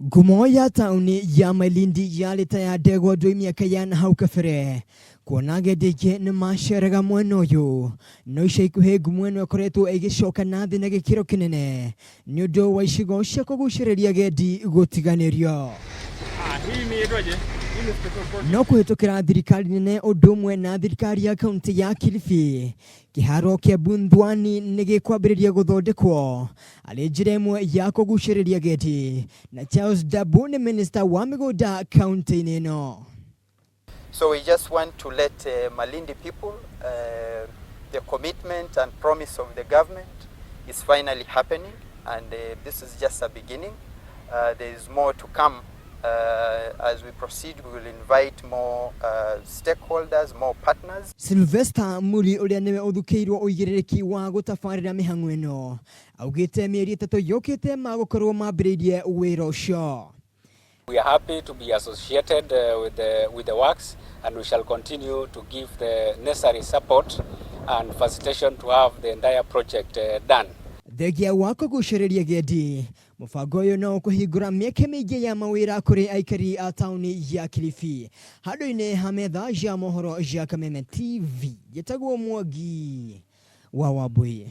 Ngumo ya tauni ya Malindi yaleta ya degwa doi miaka ya nahau kabere. Kuonage deke ni masheraga mweno yo. Noisha ikuhe gumweno koretu egishoka nathi na gikiro kinene. Nyudo wa ishigo shako gushireria gedi gotiganirio. Hii ni edwaje? No kwihotora Thirikari nene odumwe na Thirikari ya Kaunti ya Kilifi. Kiharo kia Bunthuani nimekwambiriria guthondekwo. Alijiremwe ya kuguciriria gedi. Na Charles Dabu ni Minister wa migunda Kaunti neno. So we just want to let Malindi people, the commitment and promise of the government is finally happening, and this is just a beginning. There is more to come. As we proceed, we will invite more stakeholders, more partners. Sylvester Muri uria niwe uthukiirwo uigiriki wa gutafarira mihango ino. Augite mieri 3 yokite magukorwo mambiririe wira ucio. We are happy to be associated with the works, and we shall continue to give the necessary support and facilitation to have the entire project done. Thegia wako guciriria gedi. Mufango yo no kuhingura mieke mingi ya mawira kuri aikari a tauni ya Kilifi. Hado-ini hametha ya mohoro ya Kameme TV. Yetagwo Mwangi wa Wambui.